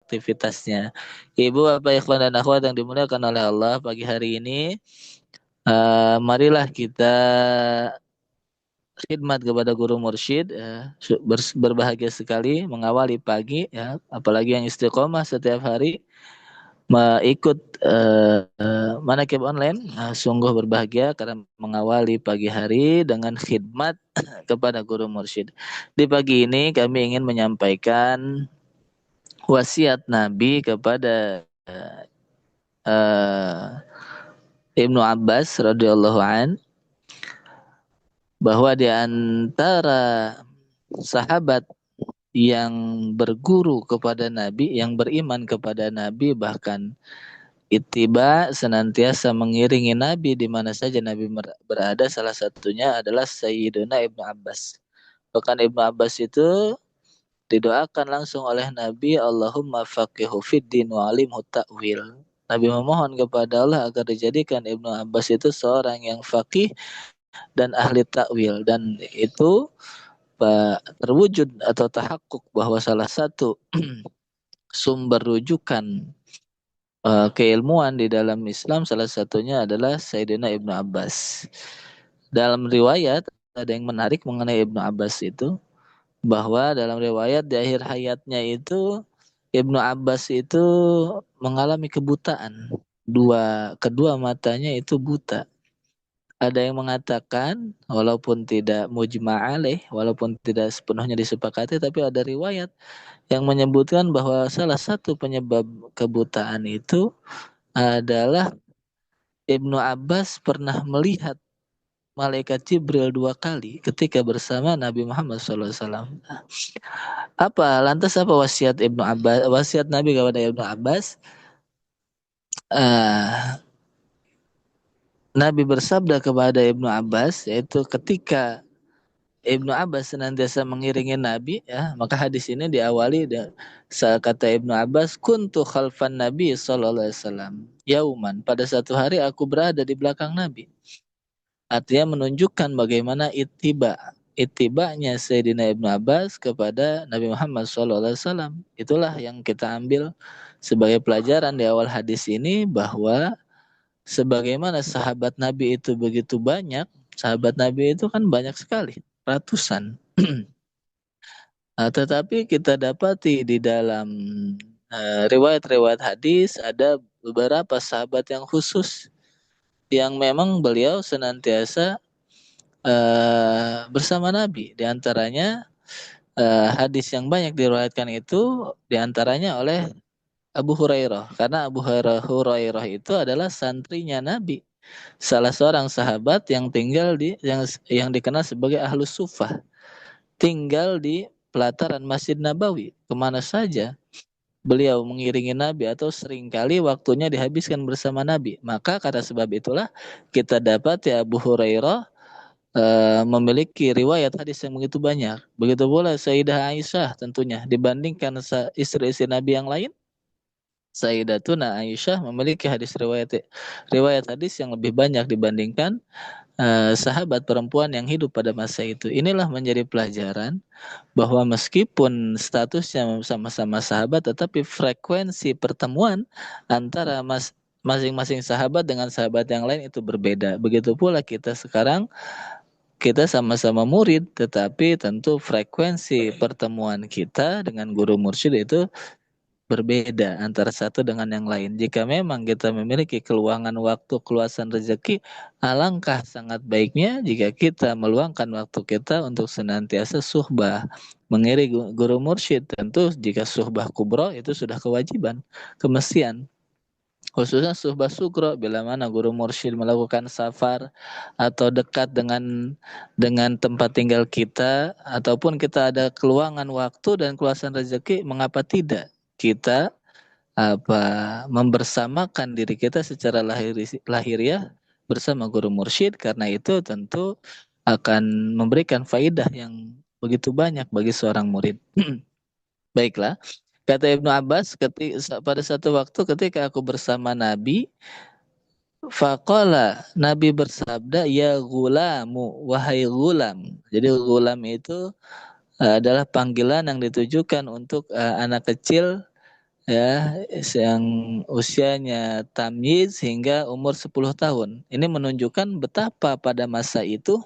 aktivitasnya. Ibu, bapak, ikhwan dan akhwat yang dimuliakan oleh Allah, pagi hari ini marilah kita khidmat kepada guru mursyid, ya. Berbahagia sekali mengawali pagi, ya, apalagi yang istiqomah setiap hari ikut manakib online. Sungguh berbahagia karena mengawali pagi hari dengan khidmat kepada guru mursyid. Di pagi ini kami ingin menyampaikan wasiat Nabi kepada uh, Ibnu Abbas radhiyallahu an, bahwa di antara sahabat yang berguru kepada Nabi, yang beriman kepada Nabi, bahkan ittiba, senantiasa mengiringi Nabi di mana saja Nabi berada, salah satunya adalah Sayyiduna Ibnu Abbas. Bahkan Ibnu Abbas itu didoakan langsung oleh Nabi, Allahumma faqihu fid din wa alimhu ta'wil. Nabi memohon kepada Allah agar dijadikan Ibnu Abbas itu seorang yang faqih dan ahli takwil, dan itu terwujud atau tahakkuk bahwa salah satu sumber rujukan keilmuan di dalam Islam salah satunya adalah Sayyidina Ibnu Abbas. Dalam riwayat ada yang menarik mengenai Ibnu Abbas itu, bahwa dalam riwayat di akhir hayatnya itu Ibnu Abbas itu mengalami kebutaan. Kedua matanya itu buta. Ada yang mengatakan, walaupun tidak mujma' alaih, walaupun tidak sepenuhnya disepakati, tapi ada riwayat yang menyebutkan bahwa salah satu penyebab kebutaan itu adalah Ibnu Abbas pernah melihat malaikat Jibril 2 kali ketika bersama Nabi Muhammad SAW. Lantas apa wasiat Ibnu Abbas, wasiat Nabi kepada Ibnu Abbas? Uh, Nabi bersabda kepada Ibnu Abbas, yaitu ketika Ibnu Abbas senantiasa mengiringi Nabi, ya, maka hadis ini diawali kata Ibnu Abbas, kuntu khalfan Nabi sallallahu alaihi wasallam yauman, pada satu hari aku berada di belakang Nabi. Artinya menunjukkan bagaimana itibanya Sayyidina Ibnu Abbas kepada Nabi Muhammad sallallahu alaihi wasallam. Itulah yang kita ambil sebagai pelajaran di awal hadis ini, bahwa sebagaimana sahabat Nabi itu begitu banyak, sahabat Nabi itu kan banyak sekali, ratusan. Tetapi kita dapati di dalam riwayat-riwayat hadis ada beberapa sahabat yang khusus, yang memang beliau senantiasa bersama Nabi. Di antaranya hadis yang banyak diriwayatkan itu diantaranya oleh Abu Hurairah, karena Abu Hurairah itu adalah santrinya Nabi, salah seorang sahabat yang tinggal yang dikenal sebagai Ahlus Sufah, tinggal di pelataran Masjid Nabawi. Kemana saja beliau mengiringi Nabi, atau seringkali waktunya dihabiskan bersama Nabi. Maka karena sebab itulah kita dapat ya Abu Hurairah memiliki riwayat hadis yang begitu banyak. Begitu pula Sayyidah Aisyah, tentunya dibandingkan istri-istri Nabi yang lain, Sayyidatuna Aisyah memiliki riwayat hadis yang lebih banyak dibandingkan sahabat perempuan yang hidup pada masa itu. Inilah menjadi pelajaran bahwa meskipun statusnya sama-sama sahabat, tetapi frekuensi pertemuan antara masing-masing sahabat dengan sahabat yang lain itu berbeda. Begitu pula kita sekarang, kita sama-sama murid, tetapi tentu frekuensi pertemuan kita dengan guru mursyid itu berbeda antara satu dengan yang lain. Jika memang kita memiliki keluangan waktu, keluasan rezeki, alangkah sangat baiknya jika kita meluangkan waktu kita untuk senantiasa suhbah, mengiringi guru mursyid. Tentu jika suhbah kubro itu sudah kewajiban, kemestian. Khususnya suhbah sugro, bila mana guru mursyid melakukan safar atau dekat dengan tempat tinggal kita, ataupun kita ada keluangan waktu dan keluasan rezeki, mengapa tidak kita membersamakan diri kita secara lahiriah bersama guru mursyid, karena itu tentu akan memberikan faidah yang begitu banyak bagi seorang murid. Baiklah, kata Ibnu Abbas, pada satu waktu ketika aku bersama Nabi, faqala, Nabi bersabda, ya gulamu, wahai gulam. Jadi gulam itu adalah panggilan yang ditujukan untuk anak kecil ya, yang usianya tamyiz hingga umur 10 tahun. Ini menunjukkan betapa pada masa itu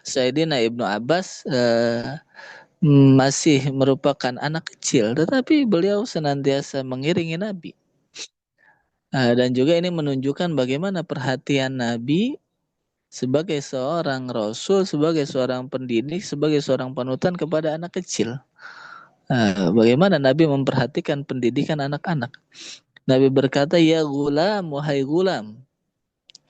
Sayyidina Ibnu Abbas masih merupakan anak kecil, tetapi beliau senantiasa mengiringi Nabi. Dan juga ini menunjukkan bagaimana perhatian Nabi sebagai seorang rasul, sebagai seorang pendidik, sebagai seorang panutan kepada anak kecil. Bagaimana Nabi memperhatikan pendidikan anak-anak. Nabi berkata, "Ya gulam, wahai gulam,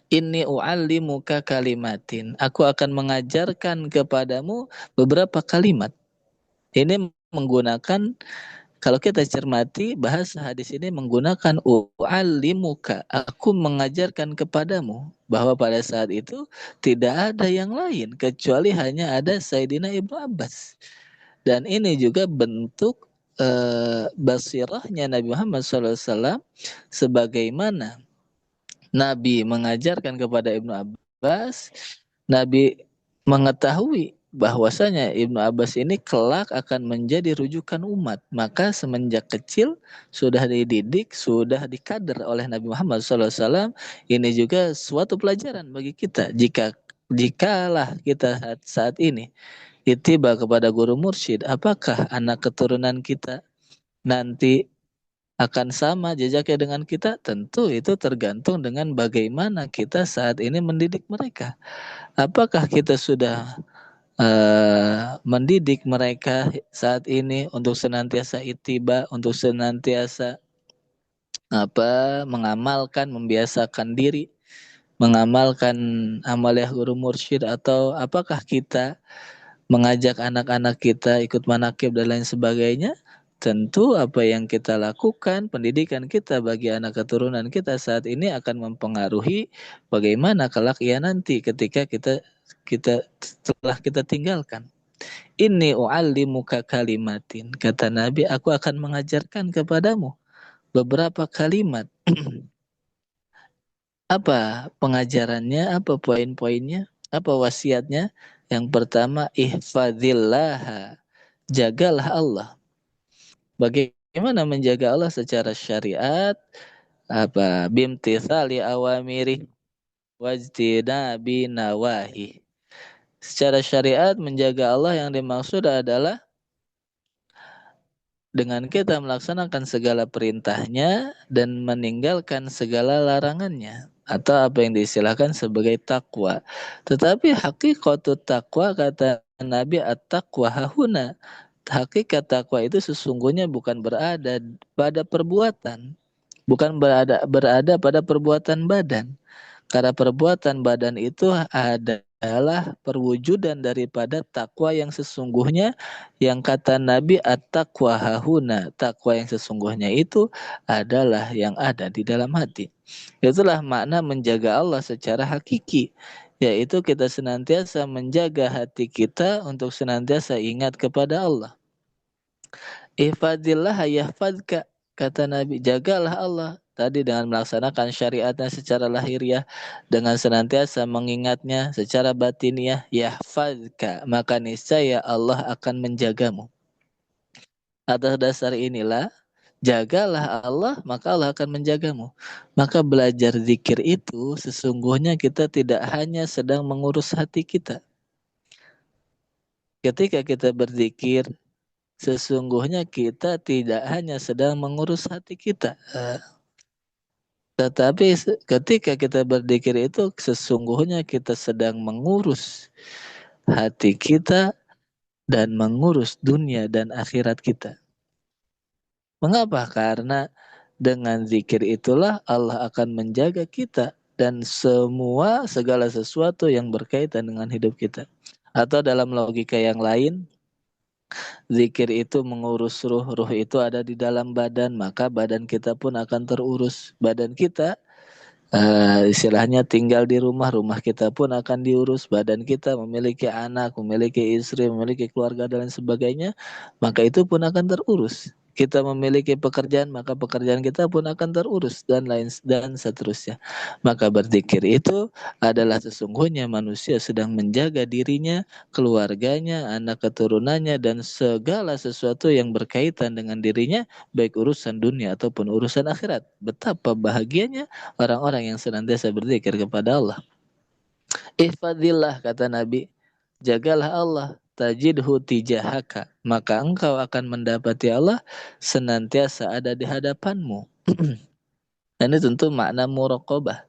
inni u'allimuka kalimatin. Aku akan mengajarkan kepadamu beberapa kalimat." Ini menggunakan, kalau kita cermati bahasa hadis ini menggunakan u'allimuka, aku mengajarkan kepadamu, bahwa pada saat itu tidak ada yang lain kecuali hanya ada Sayyidina Ibnu Abbas. Dan ini juga bentuk basirahnya Nabi Muhammad SAW, sebagaimana Nabi mengajarkan kepada Ibnu Abbas, Nabi mengetahui bahwasanya Ibnu Abbas ini kelak akan menjadi rujukan umat. Maka semenjak kecil sudah dididik, sudah dikader oleh Nabi Muhammad SAW. Ini juga suatu pelajaran bagi kita. Jikalah kita saat ini itiba kepada guru mursyid, apakah anak keturunan kita nanti akan sama jejaknya dengan kita? Tentu itu tergantung dengan bagaimana kita saat ini mendidik mereka. Apakah kita sudah mendidik mereka saat ini untuk senantiasa itiba, untuk senantiasa mengamalkan, membiasakan diri, mengamalkan amaliah guru mursyid, atau apakah kita mengajak anak-anak kita ikut manakib dan lain sebagainya? Tentu apa yang kita lakukan, pendidikan kita bagi anak keturunan kita saat ini akan mempengaruhi bagaimana kelak ia nanti ketika setelah kita tinggalkan. Inni u'allimuka kalimatin. Kata Nabi, aku akan mengajarkan kepadamu beberapa kalimat. Apa pengajarannya? Apa poin-poinnya? Apa wasiatnya? Yang pertama, ihfadillah. Jagalah Allah. Bagaimana menjaga Allah secara syariat? Bimtithali awamiri wajtinabi nawahi. Secara syariat menjaga Allah yang dimaksud adalah dengan kita melaksanakan segala perintahnya dan meninggalkan segala larangannya, atau apa yang diistilahkan sebagai takwa. Tetapi hakikatut takwa, kata Nabi, at-taqwa hahuna. Hakikat takwa itu sesungguhnya bukan berada pada perbuatan, bukan berada pada perbuatan badan. Karena perbuatan badan itu adalah perwujudan daripada takwa yang sesungguhnya, yang kata Nabi, at-taqwa hahuna. Takwa yang sesungguhnya itu adalah yang ada di dalam hati. Itulah makna menjaga Allah secara hakiki, yaitu kita senantiasa menjaga hati kita untuk senantiasa ingat kepada Allah. Ihfadillah yahfadka, kata Nabi, jagalah Allah tadi dengan melaksanakan syariatnya secara lahiriah, dengan senantiasa mengingatnya secara batiniah. Yahfadka, maka niscaya Allah akan menjagamu. Atas dasar inilah, jagalah Allah, maka Allah akan menjagamu. Maka belajar zikir itu sesungguhnya kita tidak hanya sedang mengurus hati kita. Ketika kita berzikir, sesungguhnya kita tidak hanya sedang mengurus hati kita, tetapi ketika kita berzikir itu sesungguhnya kita sedang mengurus hati kita dan mengurus dunia dan akhirat kita. Mengapa? Karena dengan zikir itulah Allah akan menjaga kita dan segala sesuatu yang berkaitan dengan hidup kita. Atau dalam logika yang lain, zikir itu mengurus ruh, ruh itu ada di dalam badan, maka badan kita pun akan terurus. Badan kita istilahnya tinggal di rumah, rumah kita pun akan diurus. Badan kita memiliki anak, memiliki istri, memiliki keluarga dan lain sebagainya, maka itu pun akan terurus. kita memiliki pekerjaan, maka pekerjaan kita pun akan terurus dan lain dan seterusnya. Maka berzikir itu adalah sesungguhnya manusia sedang menjaga dirinya, keluarganya, anak keturunannya, dan segala sesuatu yang berkaitan dengan dirinya, baik urusan dunia ataupun urusan akhirat. Betapa bahagianya orang-orang yang senantiasa berzikir kepada Allah. Ihfadillah, kata Nabi, jagalah Allah, tajidhu tijahaka, maka engkau akan mendapati Allah senantiasa ada di hadapanmu. Dan ini tentu makna muraqabah.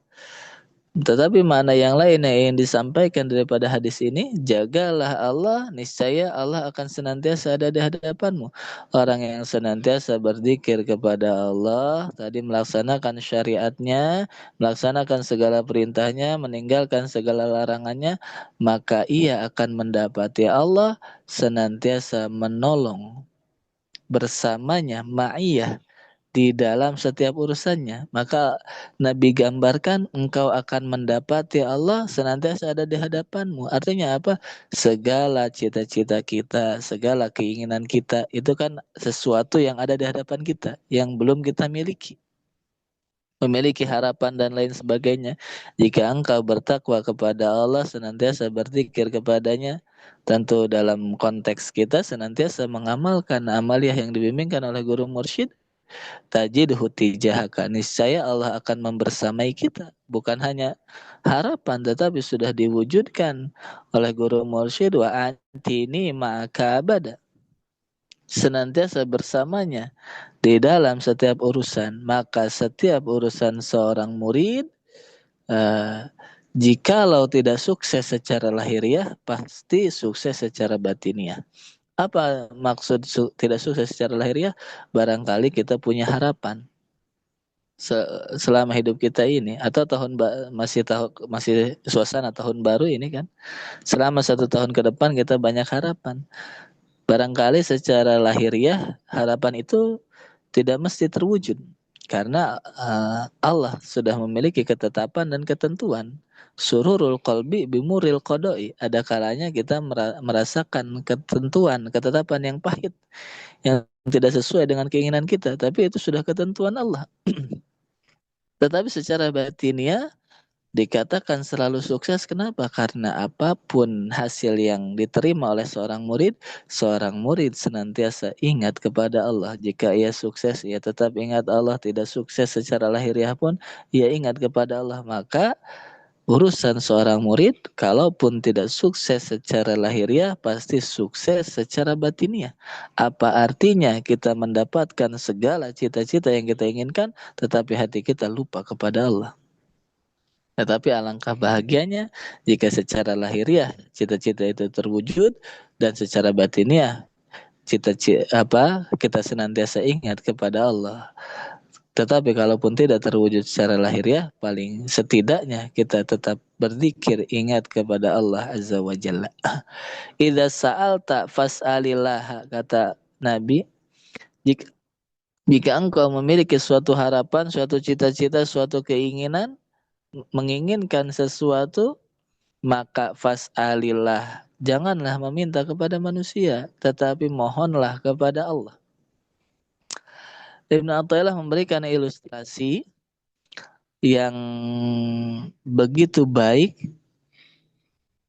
Tetapi makna yang lain yang ingin disampaikan daripada hadis ini, jagalah Allah, niscaya Allah akan senantiasa ada di hadapanmu. Orang yang senantiasa berzikir kepada Allah, tadi melaksanakan syariatnya, melaksanakan segala perintahnya, meninggalkan segala larangannya, maka ia akan mendapati Allah senantiasa menolong bersamanya, ma'iyah, di dalam setiap urusannya. Maka Nabi gambarkan engkau akan mendapati Allah senantiasa ada di hadapanmu. Artinya apa? Segala cita-cita kita, segala keinginan kita itu kan sesuatu yang ada di hadapan kita yang belum kita miliki. Memiliki harapan dan lain sebagainya. Jika engkau bertakwa kepada Allah, senantiasa berzikir kepadanya, tentu dalam konteks kita senantiasa mengamalkan amaliah yang dibimbingkan oleh guru mursyid, tajidhu tijahaka, niscaya Allah akan membersamai kita. Bukan hanya harapan, tetapi sudah diwujudkan oleh guru mursyid, wa antini ma'aka abada, senantiasa bersamanya di dalam setiap urusan. Maka setiap urusan seorang murid, jikalau tidak sukses secara lahiriah, pasti sukses secara batiniah. Apa maksud tidak sukses secara lahiriah? Barangkali kita punya harapan selama hidup kita ini, atau masih suasana tahun baru ini kan, selama 1 tahun ke depan kita banyak harapan. Barangkali secara lahiriah harapan itu tidak mesti terwujud karena Allah sudah memiliki ketetapan dan ketentuan. Sururul qalbi bimuril qadai, ada kalanya kita merasakan ketentuan, ketetapan yang pahit, yang tidak sesuai dengan keinginan kita, tapi itu sudah ketentuan Allah. Tetapi secara batiniah dikatakan selalu sukses. Kenapa? Karena apapun hasil yang diterima oleh seorang murid senantiasa ingat kepada Allah. Jika ia sukses, ia tetap ingat Allah. Tidak sukses secara lahiriah pun, ia ingat kepada Allah. Maka urusan seorang murid, kalaupun tidak sukses secara lahiriah, pasti sukses secara batiniah. Apa artinya kita mendapatkan segala cita-cita yang kita inginkan, tetapi hati kita lupa kepada Allah? Tetapi alangkah bahagianya jika secara lahiriah cita-cita itu terwujud dan secara batiniah kita senantiasa ingat kepada Allah. Tetapi kalaupun tidak terwujud secara lahiriah, paling setidaknya kita tetap berzikir ingat kepada Allah Azza wa Jalla. Idza sa'alta fas'alillah, kata Nabi, jika engkau memiliki suatu harapan, suatu cita-cita, suatu keinginan, menginginkan sesuatu, maka fas'alillah, janganlah meminta kepada manusia, tetapi mohonlah kepada Allah. Ibnu Athaillah memberikan ilustrasi yang begitu baik.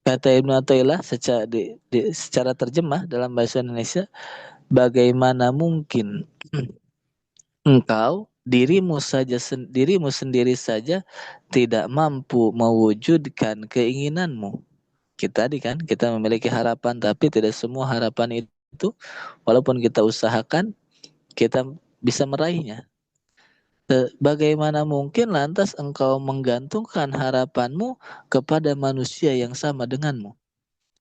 Kata Ibnu Athaillah secara terjemah dalam bahasa Indonesia, bagaimana mungkin engkau dirimu sendiri saja tidak mampu mewujudkan keinginanmu. Kita memiliki harapan, tapi tidak semua harapan itu walaupun kita usahakan kita bisa meraihnya. Bagaimana mungkin lantas engkau menggantungkan harapanmu kepada manusia yang sama denganmu?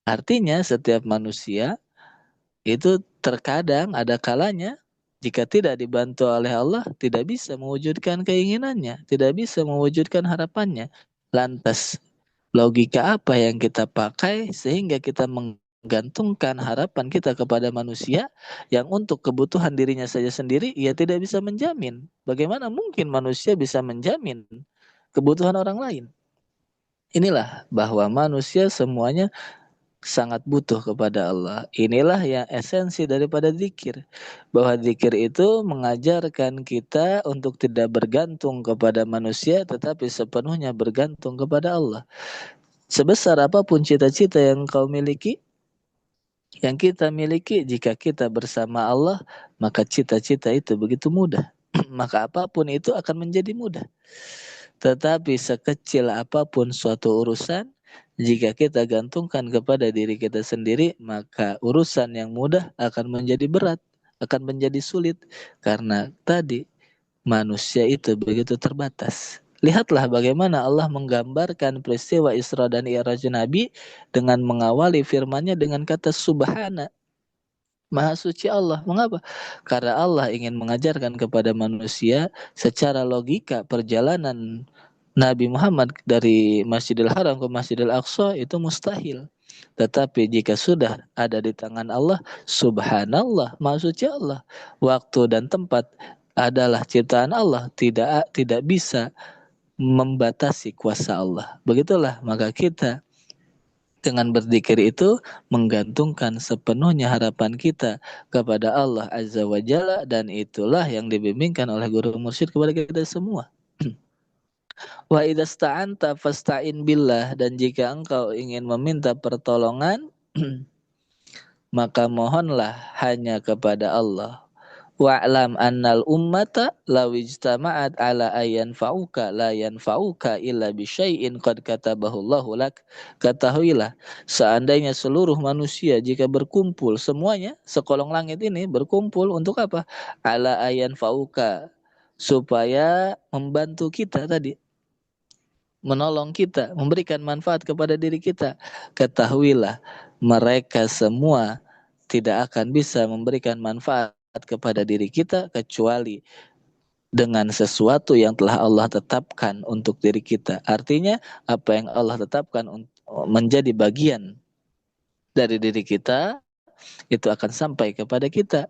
Artinya setiap manusia itu terkadang ada kalanya jika tidak dibantu oleh Allah, tidak bisa mewujudkan keinginannya, tidak bisa mewujudkan harapannya. Lantas, logika apa yang kita pakai sehingga kita menggantungkan harapan kita kepada manusia yang untuk kebutuhan dirinya saja sendiri, ia tidak bisa menjamin. Bagaimana mungkin manusia bisa menjamin kebutuhan orang lain? Inilah bahwa manusia semuanya sangat butuh kepada Allah. Inilah yang esensi daripada zikir. Bahwa zikir itu mengajarkan kita untuk tidak bergantung kepada manusia, tetapi sepenuhnya bergantung kepada Allah. Sebesar apapun cita-cita yang kau miliki, yang kita miliki, jika kita bersama Allah, maka cita-cita itu begitu mudah. Maka apapun itu akan menjadi mudah. Tetapi sekecil apapun suatu urusan, jika kita gantungkan kepada diri kita sendiri, maka urusan yang mudah akan menjadi berat, akan menjadi sulit. Karena tadi manusia itu begitu terbatas. Lihatlah bagaimana Allah menggambarkan peristiwa Isra dan Mi'raj Nabi dengan mengawali firman-Nya dengan kata subhana. Maha suci Allah. Mengapa? Karena Allah ingin mengajarkan kepada manusia secara logika perjalanan Nabi Muhammad dari Masjidil Haram ke Masjidil Aqsa itu mustahil. Tetapi jika sudah ada di tangan Allah, subhanallah, maha suci Allah. Waktu dan tempat adalah ciptaan Allah, tidak bisa membatasi kuasa Allah. Begitulah maka kita dengan berzikir itu menggantungkan sepenuhnya harapan kita kepada Allah Azza wa Jalla, dan itulah yang dibimbingkan oleh guru mursyid kepada kita semua. Wa idasta'anta fasta'in billah, dan jika engkau ingin meminta pertolongan maka mohonlah hanya kepada Allah. Wa'lam annal ummata law ijtama'at ala ayyan fa'uka la yanfa'uka illa bisyai'in qad katabahu Allahu lak. Ketahuilah, seandainya seluruh manusia jika berkumpul semuanya sekolong langit ini berkumpul untuk apa? Ala ayyan fa'uka, supaya membantu kita tadi, menolong kita, memberikan manfaat kepada diri kita. Ketahuilah, mereka semua tidak akan bisa memberikan manfaat kepada diri kita kecuali dengan sesuatu yang telah Allah tetapkan untuk diri kita. Artinya apa yang Allah tetapkan menjadi bagian dari diri kita itu akan sampai kepada kita.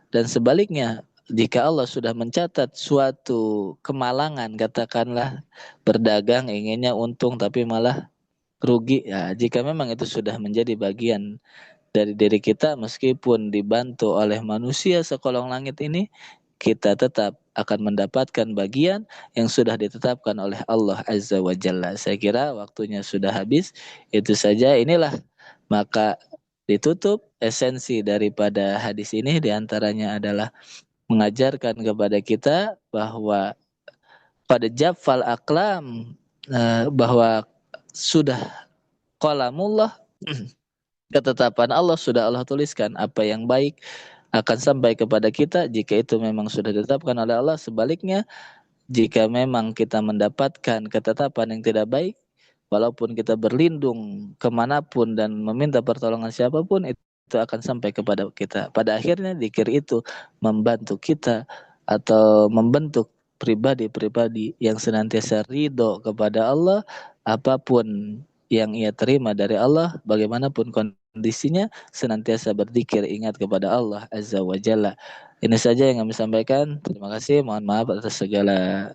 Dan sebaliknya, jika Allah sudah mencatat suatu kemalangan, katakanlah berdagang inginnya untung tapi malah rugi, ya jika memang itu sudah menjadi bagian dari diri kita, meskipun dibantu oleh manusia sekolong langit ini, kita tetap akan mendapatkan bagian yang sudah ditetapkan oleh Allah Azza wa Jalla. Saya kira waktunya sudah habis. Itu saja, inilah maka ditutup esensi daripada hadis ini, diantaranya adalah mengajarkan kepada kita bahwa pada jafal aklam, bahwa sudah qalamullah, ketetapan Allah sudah Allah tuliskan apa yang baik akan sampai kepada kita jika itu memang sudah ditetapkan oleh Allah. Sebaliknya, jika memang kita mendapatkan ketetapan yang tidak baik, walaupun kita berlindung kemanapun dan meminta pertolongan siapapun, itu akan sampai kepada kita. Pada akhirnya zikir itu membantu kita atau membentuk pribadi-pribadi yang senantiasa ridho kepada Allah, apapun yang ia terima dari Allah, bagaimanapun kondisinya, senantiasa berzikir, ingat kepada Allah Azza wa Jalla. Ini saja yang kami sampaikan. Terima kasih. Mohon maaf atas segala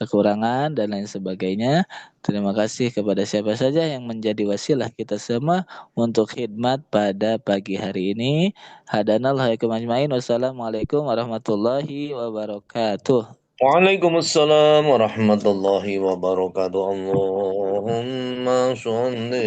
kekurangan dan lain sebagainya. Terima kasih kepada siapa saja yang menjadi wasilah kita semua untuk khidmat pada pagi hari ini. Hadanallahu ajmain. Wassalamualaikum warahmatullahi wabarakatuh. Waalaikumsalam warahmatullahi wabarakatuh. Allahumma sholli